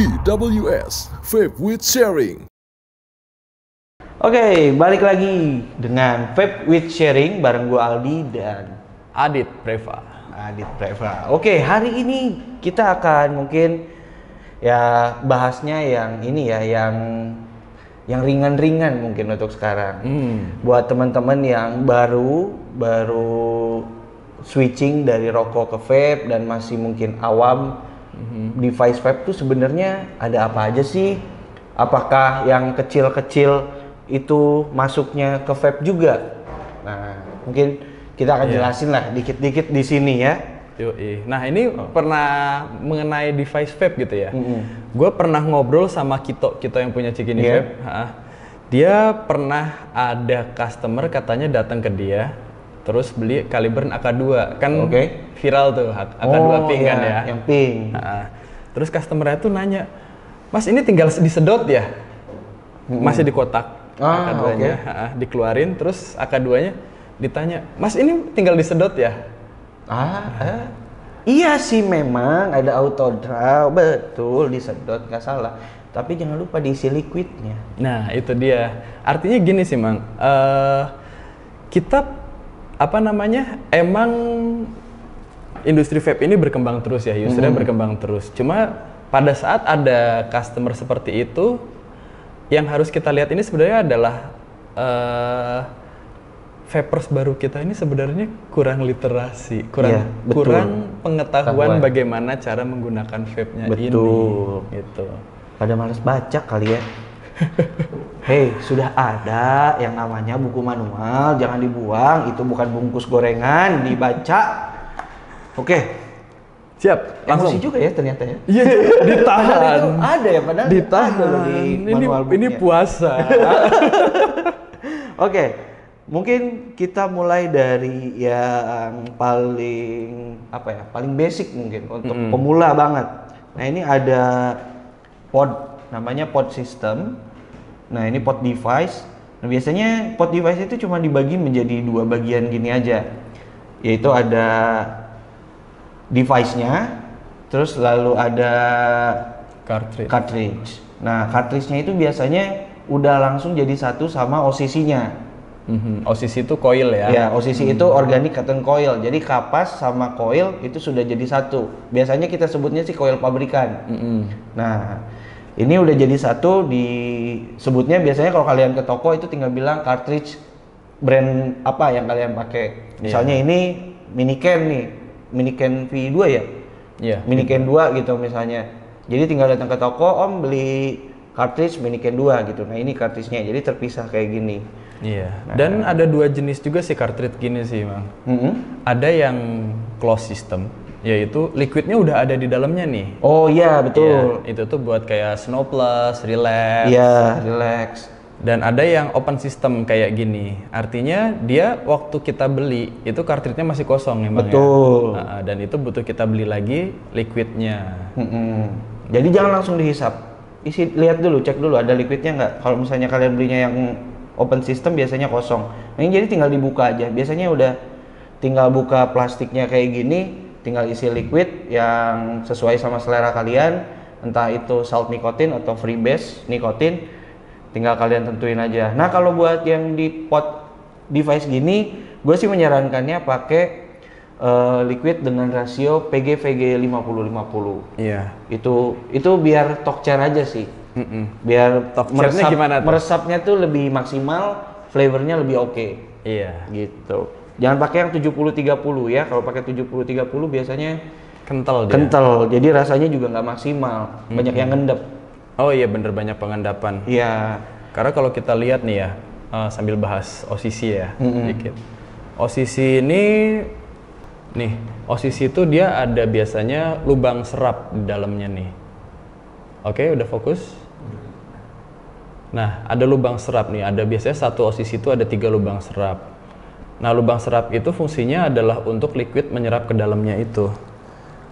VWS, Vape with Sharing. Oke, balik lagi dengan Vape with Sharing bareng gue Aldi dan Adit Preva. Oke, hari ini kita akan mungkin ya bahasnya yang ini ya, yang ringan-ringan mungkin untuk sekarang. Buat teman-teman yang baru switching dari rokok ke vape dan masih mungkin awam, device vape tuh sebenarnya ada apa aja sih? Apakah yang kecil-kecil itu masuknya ke vape juga? Nah, mungkin kita akan jelasin lah dikit-dikit di sini ya. Yoi. Nah ini pernah mengenai device vape gitu ya. Gue pernah ngobrol sama Kito yang punya Cikini Vape. Dia pernah ada customer katanya datang ke dia, terus beli Caliburn AK2 kan viral tuh AK2 pink kan ya. Yang pink. Terus customernya tuh nanya, Mas ini tinggal disedot ya? Masih di kotak AK2-nya, dikeluarin terus AK2-nya ditanya, Mas ini tinggal disedot ya? Iya sih memang ada auto draw, betul disedot nggak salah. Tapi jangan lupa diisi liquidnya. Nah itu dia. Artinya gini sih Mang, kita emang industri vape ini berkembang terus ya, usernya berkembang terus. Cuma pada saat ada customer seperti itu, yang harus kita lihat ini sebenarnya adalah vapers baru kita ini sebenarnya kurang literasi, kurang pengetahuan bagaimana cara menggunakan vape-nya ini. Gitu. Pada malas baca kali ya. Hei, sudah ada yang namanya buku manual, jangan dibuang, itu bukan bungkus gorengan, dibaca. Oke. Siap, langsung. Emosi juga ya ternyata ya. Iya, ditahan. Itu ada ya, padahal ditahan di manual ini puasa. Oke, mungkin kita mulai dari yang paling basic mungkin untuk pemula banget. Nah ini ada pod, namanya pod system. Nah ini pod device. Nah biasanya pod device itu cuma dibagi menjadi dua bagian gini aja, yaitu ada device-nya, terus lalu ada cartridge. Nah, cartridge-nya itu biasanya udah langsung jadi satu sama OCC-nya. OCC itu coil ya? Ya, OCC itu organic cotton coil. Jadi kapas sama coil itu sudah jadi satu. Biasanya kita sebutnya sih coil pabrikan. Nah, ini udah jadi satu, disebutnya biasanya kalau kalian ke toko itu tinggal bilang cartridge brand apa yang kalian pakai. Misalnya ini Miniken nih. Miniken V2 ya? Iya. Miniken 2 gitu misalnya. Jadi tinggal datang ke toko, Om beli cartridge Miniken 2 gitu. Nah ini cartridge-nya, jadi terpisah kayak gini. Iya. Nah, dan ada dua jenis juga sih cartridge gini sih, Bang. Ada yang closed system, yaitu liquidnya udah ada di dalamnya nih. Oh iya, betul. Ya, itu tuh buat kayak Snow Plus, Relax. Iya, Relax. Dan ada yang open system kayak gini, artinya dia waktu kita beli itu cartridge-nya masih kosong emang. Betul. Ya. Dan itu butuh kita beli lagi liquidnya. Jadi jangan langsung dihisap, lihat dulu, cek dulu ada liquidnya nggak. Kalau misalnya kalian belinya yang open system biasanya kosong. Nah, ini jadi tinggal dibuka aja. Biasanya udah tinggal buka plastiknya kayak gini, tinggal isi liquid yang sesuai sama selera kalian, entah itu salt nikotin atau free base nikotin. Tinggal kalian tentuin aja. Nah kalau buat yang di pod device gini, gue sih menyarankannya pakai liquid dengan rasio PG/VG 50-50. Iya. Itu biar talk-chair aja sih. Biar meresapnya tuh lebih maksimal, flavornya lebih oke. Iya. Gitu. Jangan pakai yang 70-30 ya. Kalau pakai 70-30 biasanya kental. Jadi rasanya juga nggak maksimal. Banyak yang ngendep. Oh iya bener, banyak pengendapan. Iya. Karena kalau kita lihat nih ya, sambil bahas OCC ya dikit. OCC ini nih, OCC itu dia ada biasanya lubang serap di dalamnya nih. Oke, udah fokus? Nah, ada lubang serap nih, ada biasanya satu OCC itu ada 3 lubang serap. Nah, lubang serap itu fungsinya adalah untuk liquid menyerap ke dalamnya itu.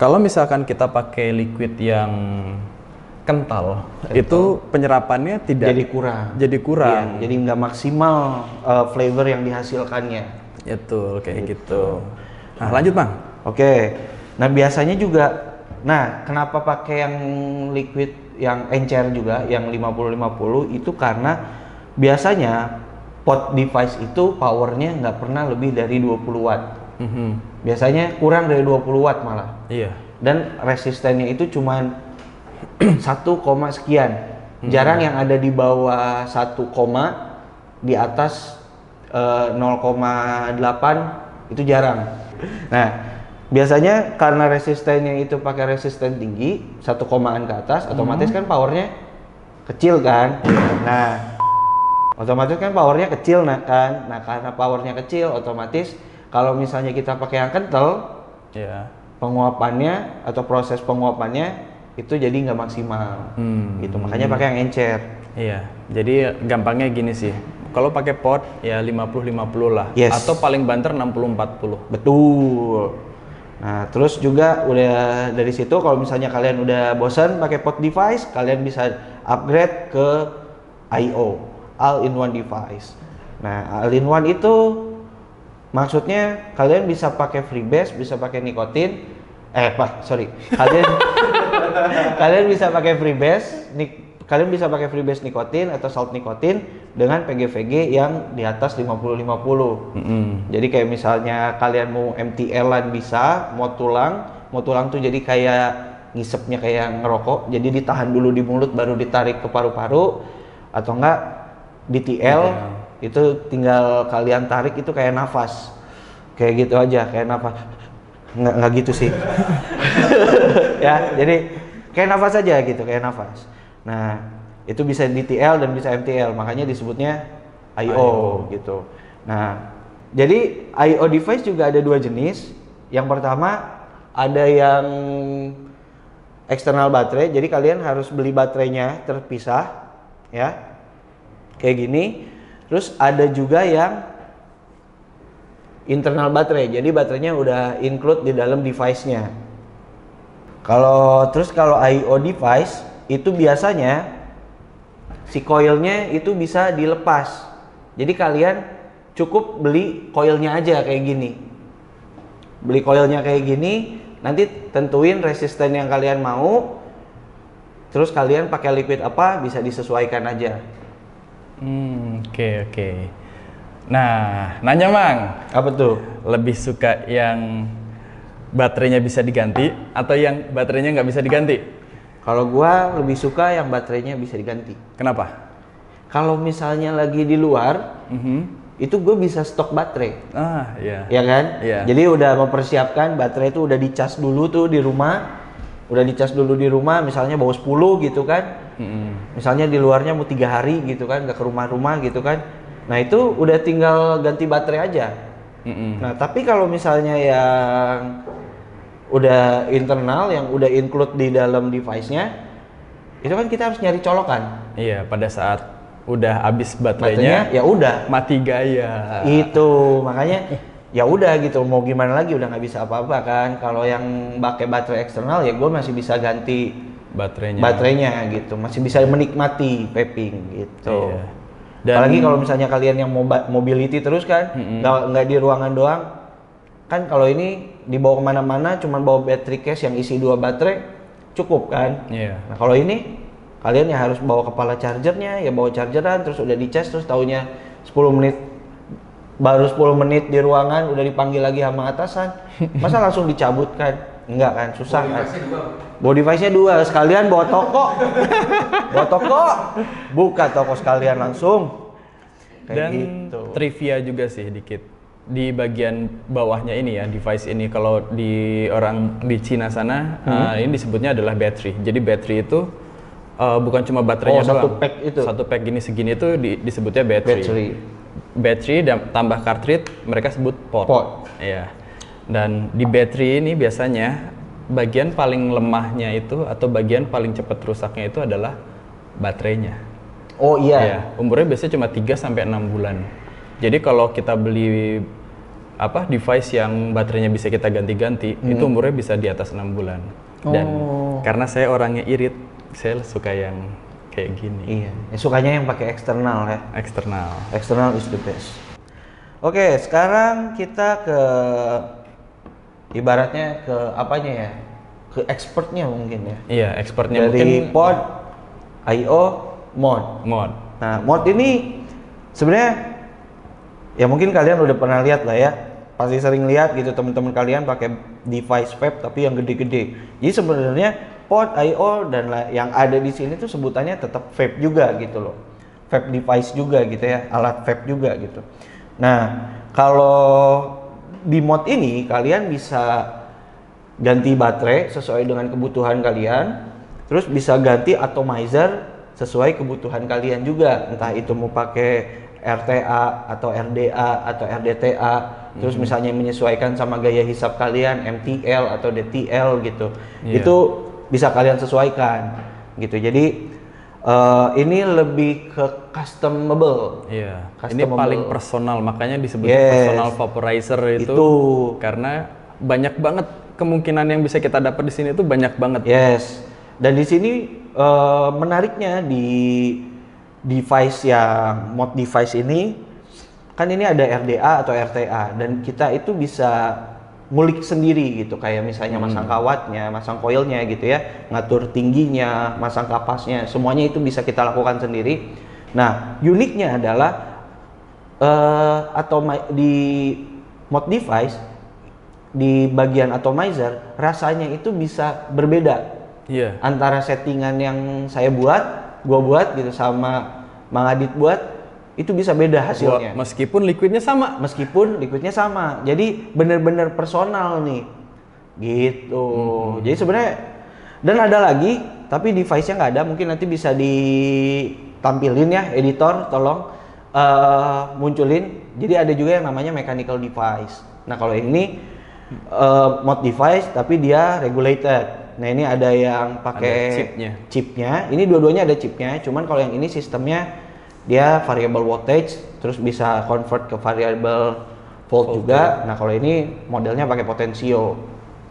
Kalau misalkan kita pakai liquid yang kental, itu penyerapannya jadi kurang. Iya, jadi nggak maksimal flavor yang dihasilkannya. Betul, kayak gitu. Nah lanjut Bang. Oke, nah biasanya juga Nah, kenapa pakai yang liquid yang encer juga yang 50-50 itu karena biasanya pot device itu powernya nggak pernah lebih dari 20 watt. Biasanya kurang dari 20 watt malah. Iya. Dan resistennya itu cuman 1, sekian. Jarang yang ada di bawah 1, di atas 0,8 itu jarang. Nah, biasanya karena resistennya itu pakai resisten tinggi, 1 komaan ke atas, otomatis kan powernya kecil kan. Nah, otomatis kan powernya kecil kan. Nah, karena powernya kecil, otomatis kalau misalnya kita pakai yang kental, penguapannya atau proses penguapannya itu jadi nggak maksimal. Gitu. Makanya pakai yang encer. Iya. Jadi gampangnya gini sih. Kalau pakai pot ya 50-50 lah. Yes. Atau paling banter 60-40. Betul. Nah, terus juga udah dari situ kalau misalnya kalian udah bosan pakai pot device, kalian bisa upgrade ke I/O, all-in-one device. Nah, all-in-one itu maksudnya kalian bisa pakai freebase, bisa pakai nikotin. Kalian bisa pakai freebase, kalian bisa pakai freebase nikotin atau salt nikotin dengan PGVG yang di atas 50-50. Jadi kayak misalnya kalian mau MTL-an bisa, mau tulang tuh jadi kayak ngisepnya kayak ngerokok, jadi ditahan dulu di mulut baru ditarik ke paru-paru, atau enggak DTL itu tinggal kalian tarik itu kayak nafas. Kayak gitu aja, kayak nafas. Nggak gitu sih. Ya, jadi kayak nafas aja gitu, kayak nafas. Nah, itu bisa DTL dan bisa MTL, makanya disebutnya I/O gitu. Nah, jadi I/O device juga ada 2 jenis. Yang pertama ada yang eksternal baterai, jadi kalian harus beli baterainya terpisah, ya. Kayak gini. Terus ada juga yang internal baterai, jadi baterainya udah include di dalam device-nya. Kalau I/O device itu biasanya si coilnya itu bisa dilepas. Jadi kalian cukup beli coilnya aja kayak gini. Beli coilnya kayak gini, nanti tentuin resisten yang kalian mau. Terus kalian pakai liquid apa bisa disesuaikan aja. Oke. Nah, nanya Mang. Apa tuh? Lebih suka yang baterainya bisa diganti atau yang baterainya nggak bisa diganti? Kalau gua lebih suka yang baterainya bisa diganti. Kenapa? Kalau misalnya lagi di luar, itu gue bisa stok baterai. Iya. Ya kan? Iya. Jadi udah mempersiapkan baterai itu udah dicas dulu tuh di rumah. Misalnya bawa 10 gitu kan. Misalnya di luarnya mau 3 hari gitu kan, nggak ke rumah-rumah gitu kan. Nah itu udah tinggal ganti baterai aja. Nah tapi kalau misalnya yang udah internal, yang udah include di dalam device-nya, itu kan kita harus nyari colokan. Iya, pada saat udah habis baterainya ya udah mati gaya. Itu makanya ya udah gitu, mau gimana lagi, udah nggak bisa apa-apa kan. Kalau yang pakai baterai eksternal ya gue masih bisa ganti baterainya gitu, masih bisa menikmati vaping gitu. Iya. Dan apalagi kalau misalnya kalian yang mobility terus kan, nggak di ruangan doang kan. Kalau ini dibawa kemana-mana cuman bawa battery case yang isi 2 baterai cukup kan. Nah kalau ini kalian ya harus bawa kepala chargernya, ya bawa chargeran, terus udah dicas, terus taunya 10 menit baru 10 menit di ruangan udah dipanggil lagi sama atasan. Masa langsung dicabut kan? Enggak kan, susah kan. Bawa device-nya 2, sekalian bawa toko. Buka toko sekalian langsung. Kayak dan gitu. Trivia juga sih dikit. Di bagian bawahnya ini ya, device ini kalau di orang di Cina sana ini disebutnya adalah battery. Jadi battery itu bukan cuma baterainya doang. Satu pack itu. Satu pack gini segini itu disebutnya battery. Battery dan tambah cartridge mereka sebut pot. Iya. Dan di battery ini biasanya bagian paling lemahnya itu atau bagian paling cepat rusaknya itu adalah baterainya. Oh iya. Ya, umurnya biasanya cuma 3 sampai 6 bulan. Jadi kalau kita beli device yang baterainya bisa kita ganti-ganti, itu umurnya bisa di atas 6 bulan. Dan karena saya orangnya irit, saya suka yang kayak gini. Iya. Sukanya yang pakai eksternal ya. Eksternal is the best. Oke, sekarang kita ke ibaratnya ke apanya ya? ke expertnya mungkin ya. Iya, expertnya Dari mungkin pod, I/O, mod. mod. Nah, mod ini sebenarnya ya mungkin kalian udah pernah lihat lah ya. Pasti sering lihat gitu teman-teman kalian pakai device vape tapi yang gede-gede. Jadi sebenarnya pod, I/O dan yang ada di sini tuh sebutannya tetap vape juga gitu loh. Vape device juga gitu ya, alat vape juga gitu. Nah, kalau di mod ini kalian bisa ganti baterai sesuai dengan kebutuhan kalian, terus bisa ganti atomizer sesuai kebutuhan kalian juga, entah itu mau pakai RTA atau RDA atau RDTA, terus misalnya menyesuaikan sama gaya hisap kalian MTL atau DTL gitu. Itu bisa kalian sesuaikan gitu. Jadi ini lebih ke customable. Iya. Ini Customable. paling personal, makanya disebut personal vaporizer itu karena banyak banget kemungkinan yang bisa kita dapat di sini itu banyak banget. Yes. Dan di sini menariknya di device yang mod device ini kan ini ada RDA atau RTA dan kita itu bisa ngulik sendiri gitu, kayak misalnya masang kawatnya, masang coilnya gitu ya, ngatur tingginya, masang kapasnya, semuanya itu bisa kita lakukan sendiri. Nah, uniknya adalah di mod device di bagian atomizer rasanya itu bisa berbeda. Iya. Antara settingan yang saya gua buat gitu sama Mang Adit buat, itu bisa beda hasilnya. Meskipun liquidnya sama. Jadi bener-bener personal nih gitu. Jadi sebenarnya, dan ada lagi tapi device-nya nggak ada, mungkin nanti bisa ditampilin ya editor, tolong munculin. Jadi ada juga yang namanya mechanical device. Nah kalau ini mod device tapi dia regulated. Nah ini ada yang pakai chipnya. Ini dua-duanya ada chipnya. Cuman kalau yang ini sistemnya dia variable wattage, terus bisa convert ke variable volt juga. Nah kalau ini modelnya pakai potensio,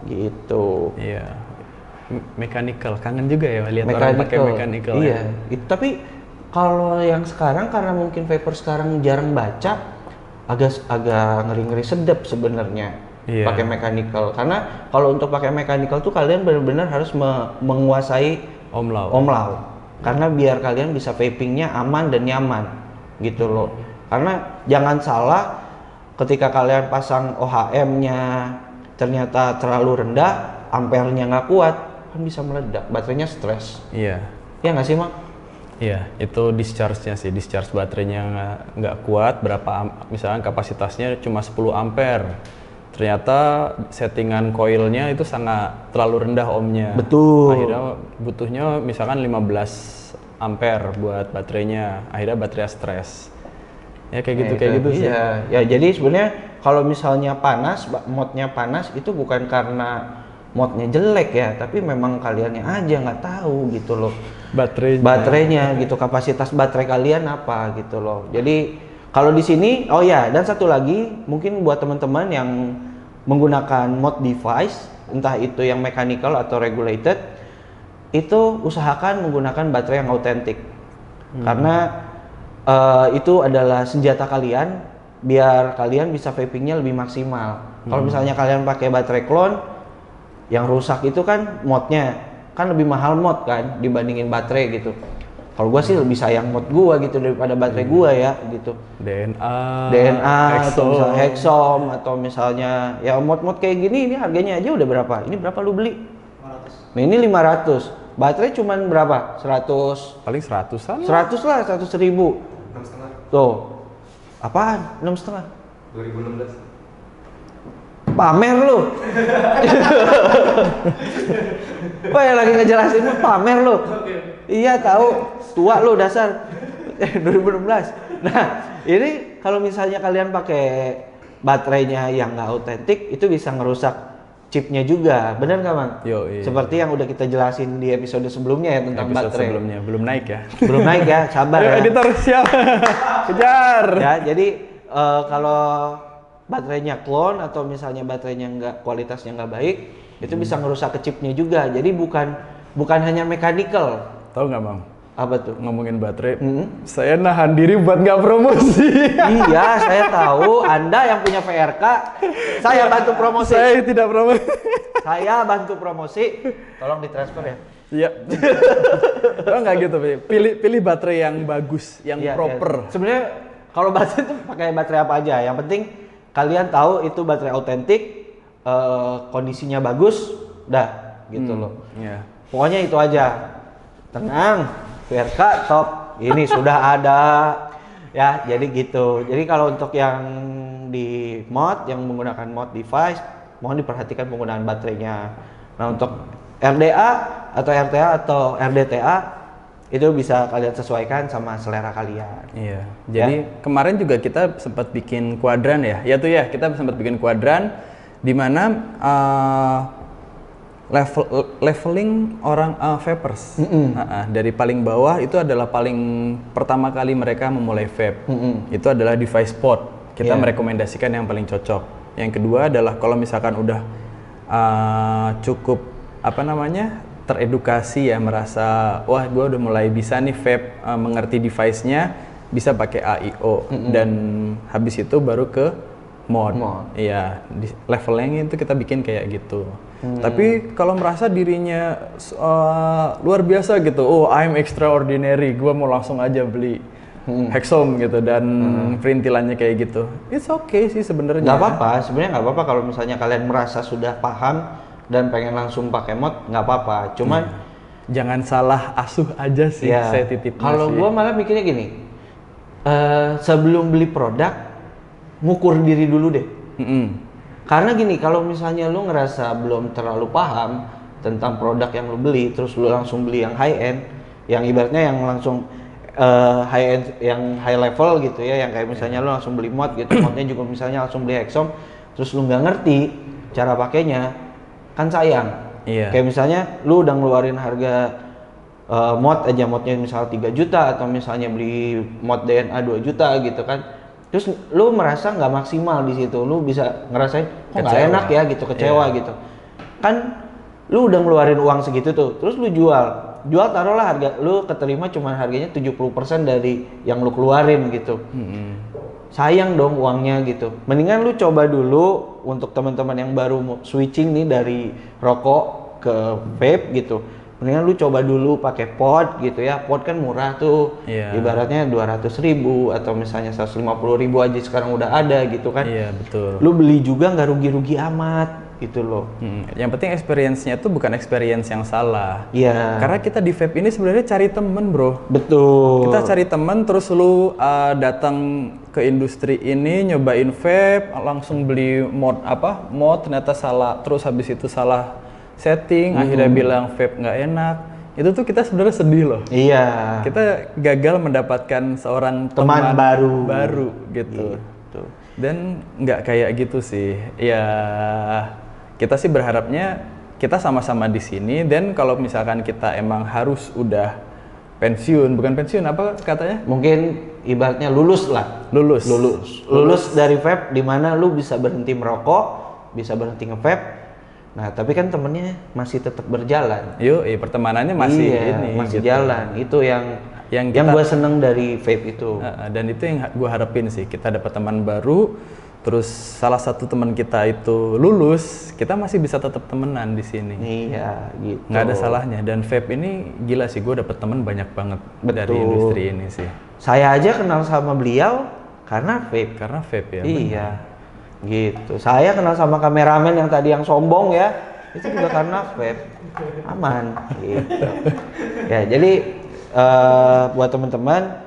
gitu. Iya. Mechanical, kangen juga ya lihat orang pakai mechanical. Iya. Ya. Tapi kalau yang sekarang karena mungkin vapor sekarang jarang baca, agak ngeri-ngeri sedap sebenarnya. Pakai mechanical, karena kalau untuk pakai mechanical tuh kalian benar-benar harus menguasai omlaw, karena biar kalian bisa vapingnya aman dan nyaman gitu loh. Karena jangan salah, ketika kalian pasang OHM-nya ternyata terlalu rendah, ampernya nggak kuat, kan bisa meledak, baterainya stres. Iya nggak sih Mak? Iya, itu discharge-nya sih, discharge baterainya nggak kuat, misalnya kapasitasnya cuma 10 ampere. Ternyata settingan coilnya itu sangat terlalu rendah ohmnya. Betul. Akhirnya butuhnya misalkan 15 ampere buat baterainya. Akhirnya baterai stres. Ya kayak gitu sih. Iya. Ya jadi sebenarnya kalau misalnya modnya panas itu bukan karena modnya jelek ya, tapi memang kaliannya aja nggak tahu gitu loh. Baterainya gitu, kapasitas baterai kalian apa gitu loh. Jadi kalau di sini, dan satu lagi mungkin buat teman-teman yang menggunakan mod device, entah itu yang mechanical atau regulated, itu usahakan menggunakan baterai yang autentik. Karena itu adalah senjata kalian biar kalian bisa vapingnya lebih maksimal. Kalau misalnya kalian pakai baterai clone yang rusak itu kan modnya kan lebih mahal mod kan dibandingin baterai gitu. Kalau gua sih lebih sayang mod gua gitu daripada baterai gua ya gitu. DNA atau misalnya Hexom atau misalnya ya mod-mod kayak gini, ini harganya aja udah berapa? Ini berapa lu beli? 500. Nah ini 500. Baterai cuman berapa? 100. Paling 100-an. 100 lah, 100.000. 6,5. Tuh. Apaan? 6,5. 2016. Pamer lu. Wah, yang lagi ngejelasin mah pamer lu. Iya tahu, tua lu dasar. 2016. Nah, ini kalau misalnya kalian pakai baterainya yang nggak autentik, itu bisa ngerusak chipnya juga, bener nggak Bang? Iya. Seperti yang udah kita jelasin di episode sebelumnya ya tentang baterai. Sebelumnya belum naik ya? Belum naik ya, sabar ya. Editor siap, kejar. Ya, jadi kalau baterainya clone atau misalnya baterainya kualitasnya nggak baik, itu bisa ngerusak ke chipnya juga. Jadi bukan hanya mechanical. Tahu nggak Bang? Apa tuh? Ngomongin baterai, saya nahan diri buat nggak promosi. Iya, saya tahu. Anda yang punya VRK, saya bantu promosi. Saya tidak promosi. Saya bantu promosi, tolong ditransfer ya. Iya. Oh nggak gitu, pilih baterai yang bagus, yang proper. Ya. Sebenarnya kalau baterai itu pakai baterai apa aja, yang penting kalian tahu itu baterai autentik, kondisinya bagus, dah gitu loh. Iya. Pokoknya itu aja. Tenang, VRK top. Ini sudah ada. Ya, jadi gitu. Jadi kalau untuk yang di mod, yang menggunakan mod device, mohon diperhatikan penggunaan baterainya. Nah, untuk RDA atau RTA atau RDTA itu bisa kalian sesuaikan sama selera kalian. Iya. Jadi kemarin juga kita sempat bikin kuadran ya. Ya tuh ya, kita sempat bikin kuadran di mana leveling orang vapers. Dari paling bawah itu adalah paling pertama kali mereka memulai vape. Itu adalah device pod. Kita merekomendasikan yang paling cocok. Yang kedua adalah kalau misalkan udah cukup teredukasi ya, merasa wah gue udah mulai bisa nih vape, mengerti device-nya, bisa pakai AIO dan habis itu baru ke mod. Iya, levelnya itu kita bikin kayak gitu. Tapi kalau merasa dirinya luar biasa gitu, oh I'm extraordinary, gue mau langsung aja beli Hexom gitu dan perintilannya kayak gitu, it's okay sih sebenarnya. Nggak apa-apa, sebenarnya nggak apa-apa kalau misalnya kalian merasa sudah paham dan pengen langsung pakai mod, nggak apa-apa. Cuman jangan salah asuh aja sih, saya titip. Kalau gue malah mikirnya gini, sebelum beli produk, ngukur diri dulu deh. Karena gini, kalau misalnya lu ngerasa belum terlalu paham tentang produk yang lu beli, terus lu langsung beli yang high end, yang ibaratnya yang langsung high end, yang high level gitu ya, yang kayak misalnya lu langsung beli mod gitu, modnya juga misalnya langsung beli Hexom, terus lu nggak ngerti cara pakainya, kan sayang. Kayak misalnya lu udah ngeluarin harga mod aja, modnya misal 3 juta atau misalnya beli mod DNA 2 juta gitu kan. Terus lu merasa nggak maksimal di situ, lu bisa ngerasain kok nggak enak ya gitu, kecewa gitu. Kan lu udah ngeluarin uang segitu tuh, terus lu jual taruhlah harga lu keterima cuma harganya 70% dari yang lu keluarin gitu. Sayang dong uangnya gitu. Mendingan lu coba dulu untuk teman-teman yang baru switching nih dari rokok ke vape gitu. Mendingan lu coba dulu pakai pod gitu ya. Pod kan murah tuh. Ibaratnya 200.000 atau misalnya 150.000 aja sekarang udah ada gitu kan. Iya, betul. Lu beli juga nggak rugi-rugi amat gitu loh. Yang penting experience-nya tuh bukan experience yang salah. Iya. Karena kita di vape ini sebenarnya cari temen, bro. Betul. Kita cari temen, terus lu datang ke industri ini nyobain vape, langsung beli mod ternyata salah, terus habis itu salah setting, akhirnya bilang vape nggak enak. Itu tuh kita sebenarnya sedih loh. Iya. Kita gagal mendapatkan seorang teman baru gitu. Dan nggak kayak gitu sih. Ya kita sih berharapnya kita sama-sama di sini, dan kalau misalkan kita emang harus udah bukan pensiun apa katanya? Mungkin ibaratnya lulus lah. Lulus dari vape, di mana lu bisa berhenti merokok, bisa berhenti nge-vape. Nah, tapi kan temennya masih tetap berjalan. Pertemanannya masih masih gitu. Jalan. Itu yang gue seneng dari vape itu. Dan itu yang gue harapin sih, kita dapat teman baru, terus salah satu teman kita itu lulus, kita masih bisa tetap temenan di sini. Iya, gitu. Nggak ada salahnya. Dan vape ini gila sih, gue dapet teman banyak banget dari industri ini sih. Saya aja kenal sama beliau karena vape. Karena vape ya. Iya. Gitu. Saya kenal sama kameramen yang tadi yang sombong ya, itu juga karena vape. Aman gitu. Ya, jadi buat teman-teman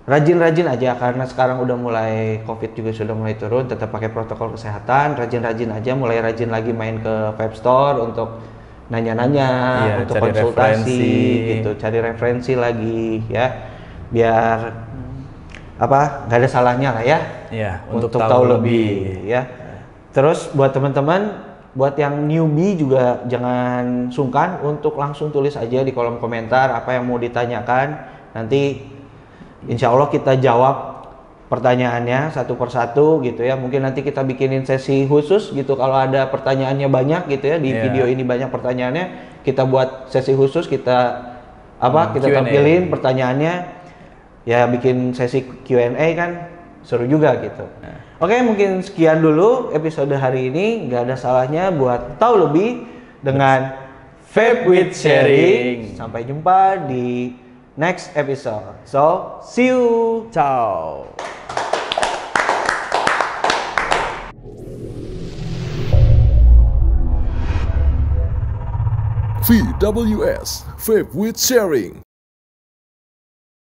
rajin-rajin aja, karena sekarang udah mulai Covid juga sudah mulai turun, tetap pakai protokol kesehatan, rajin-rajin aja, mulai rajin lagi main ke vape store untuk nanya-nanya, untuk konsultasi gitu, cari referensi lagi ya, biar nggak ada salahnya lah ya. Untuk tahu lebih ya. Terus buat teman-teman, buat yang newbie juga jangan sungkan untuk langsung tulis aja di kolom komentar apa yang mau ditanyakan. Nanti insya Allah kita jawab pertanyaannya satu persatu gitu ya. Mungkin nanti kita bikinin sesi khusus gitu, kalau ada pertanyaannya banyak gitu ya, di video ini banyak pertanyaannya, kita buat sesi khusus, kita kita tampilin pertanyaannya ya, bikin sesi Q&A kan. seru juga gitu. Oke, mungkin sekian dulu episode hari ini. Nggak ada salahnya buat tahu lebih dengan Vape with Sharing. Sampai jumpa di next episode. So, see you. Ciao. VWS, Vape with Sharing.